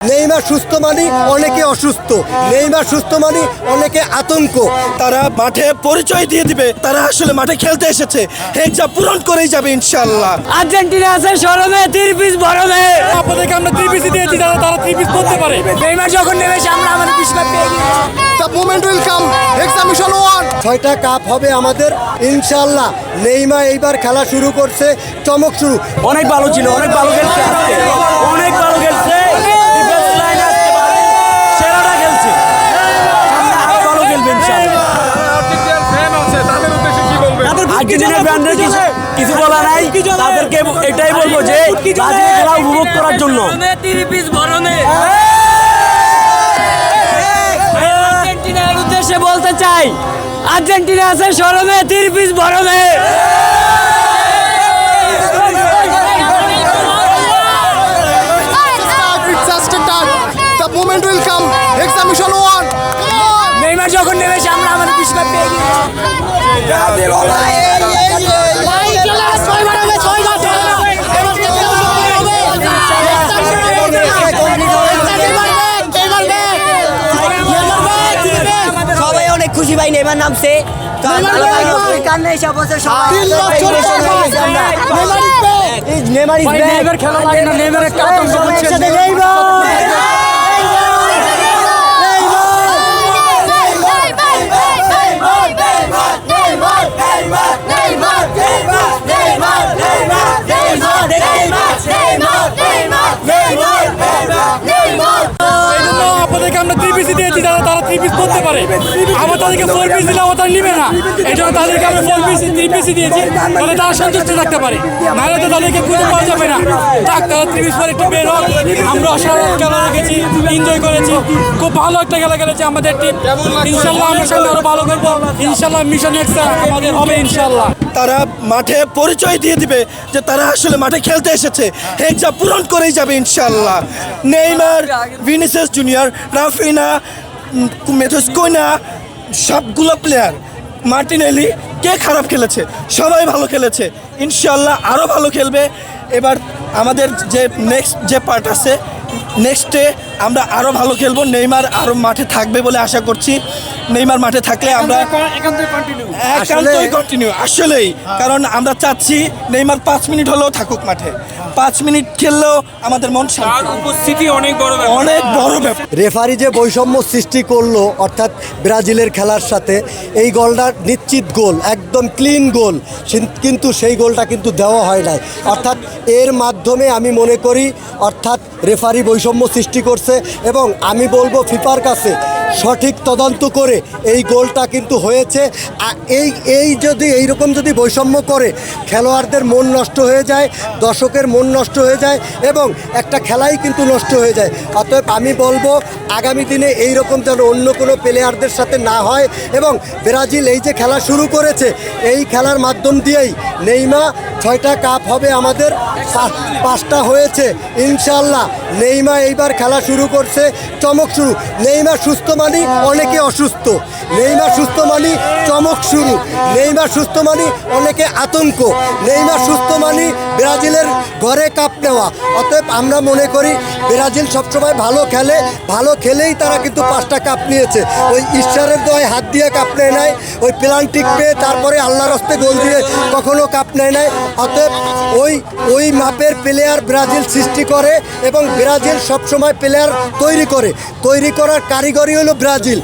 Neymar সুস্থ মানে অনেকে অসুস্থ, নেইমার সুস্থ মানে অনেকে আতঙ্ক। তারা মাঠে পরিচয় দিয়ে দিবে তারা আসলে মাঠে খেলতে এসেছে, হেক্সা পূরণ করেই যাবে ইনশাআল্লাহ। আর্জেন্টিনা আছে শরমে 3 পিস বরমে। আপনাদেরকে আমরা 3 পিস দিয়েছি, যারা তারা 3 পিস করতে পারে। নেইমার যখন নেমেছে আমরা আমাদের বিশ্বকাপ পেয়ে গেছি। The moment will come, hexa mission 1। 6টা কাপ হবে আমাদের ইনশাআল্লাহ। নেইমার এইবার খেলা শুরু করছে, চমক শুরু। অনেক ভালো ছিল, অনেক ভালো খেলছে আজকে, অনেক ভালো খেলছে। ডিফেন্স লাইন আজকে ভালো, সেরাটা খেলছে। সামনে আরো ভালো খেলবে ইনশাআল্লাহ। আর্জেন্টিনার ব্র্যান্ডের কিছু বলা নাই, তাদেরকে এটাই বলবো যে ব্রাজিল খেলা উপভোগ করার জন্য। আর্জেন্টিনার উদ্দেশ্যে বলতে চাই, আর্জেন্টিনা আছে শরমে 3 পিস বরমে। The moment will come, hexa mission 1। Neymar যখন নেমেছে আমরা আমাদের বিশ্বকাপ পেয়ে গেছি। সবাই অনেক খুশি ভাই, নেইমার নামছে। নেইমার খেলা লাগে না, নেইমার একটা আতঙ্ক হচ্ছে। আপনাদেরকে আমরা 3 পিস দিয়েছি, যারা তারা 3 পিস করতে পারে। আমরা তাদেরকে 4 পিস দিলে তারা নিবে না, এই জন্য তাদেরকে আমরা 4 পিস 3 পিস দিয়েছি, তাহলে তারা সন্তুষ্ট থাকতে পারে। নাহলে তো তাদেরকে খুঁজে পাওয়া যাবে না। তারা 3 পিস পরে একটু বের হোক। আমরা অসাধারণ খেলা রেখেছি, এনজয় করেছি, খুব ভালো একটা খেলা খেলেছে আমাদের টিম। ইনশাল্লাহ আমরা সামনে আরো ভালো করবো। ইনশাল্লাহ মিশন এক্সট্রা আমাদের হবে ইনশাল্লাহ। তারা মাঠে পরিচয় দিয়ে দিবে যে তারা আসলে মাঠে খেলতে এসেছে, হেক্সা পূরণ করেই যাবে ইনশাআল্লাহ। নেইমার, ভিনিসিয়াস জুনিয়র, রাফিনা, মেথুস কুইনা, সবগুলো প্লেয়ার, মার্টিনেলি, কে খারাপ খেলেছে? সবাই ভালো খেলেছে। ইনশাআল্লাহ আরও ভালো খেলবে। এবার আমাদের যে নেক্সট যে পার্ট আছে, নেক্সটে আমরা আরও ভালো খেলবো। নেইমার আরও মাঠে থাকবে বলে আশা করছি। নেইমার মাঠে থাকলে আমরা একান্তই কন্টিনিউ, আসলেই। কারণ আমরা চাচ্ছি নেইমার 5 মিনিট হলেও থাকুক মাঠে। 5 মিনিট খেললেও আমাদের মন শান্ত। উপস্থিতি অনেক বড় অনেক বড় ব্যাপার। রেফারি যে বৈষম্য সৃষ্টি করলো অর্থাৎ ব্রাজিলের খেলার সাথে, এই গোলটা নিশ্চিত গোল, একদম ক্লিন গোল, কিন্তু সেই গোলটা কিন্তু দেওয়া হয় নাই। অর্থাৎ এর মাধ্যমে আমি মনে করি অর্থাৎ রেফারি বৈষম্য সৃষ্টি করছে, এবং আমি বলবো ফিফার কাছে সঠিক তদন্ত করে এই গোলটা কিন্তু হয়েছে। যদি এইরকম যদি বৈষম্য করে, খেলোয়াড়দের মন নষ্ট হয়ে যায়, দর্শকের মন নষ্ট হয়ে যায়, এবং একটা খেলাই কিন্তু নষ্ট হয়ে যায়। অতএব আমি বলবো আগামী দিনে এই রকম যেন অন্য কোনো প্লেয়ারদের সাথে না হয়। এবং ব্রাজিল এই যে খেলা শুরু করেছে, এই খেলার মাধ্যম দিয়েই নেইমার 6টা কাপ হবে আমাদের, 5টা হয়েছে ইনশাআল্লাহ। নেইমার এইবার খেলা শুরু করছে, চমক শুরু। নেইমার সুস্থ মানে অনেকে অসুস্থ, নেইমার সুস্থ মানে চমক শুরু। নেইমার সুস্থ মানে অনেকে আতঙ্ক, নেইমার সুস্থ মানে ব্রাজিলের ঘরে কাপ নেওয়া। অতএব আমরা মনে করি ব্রাজিল সবসময় ভালো খেলে, ভালো খেলেই তারা কিন্তু 5টা কাপ নিয়েছে। ওই ঈশ্বরের দোয়ায় হাত দিয়ে কাপ নেয় নাই, ওই প্লান্টিক পেয়ে তারপরে আল্লাহর হস্তে গোল দিয়ে কখনো কাপ নেয় নাই। অতএব ওই মাপের প্লেয়ার ব্রাজিল সৃষ্টি করে, এবং ব্রাজিল সবসময় প্লেয়ার তৈরি করে, তৈরি করার কারিগরি হলো ব্রাজিল।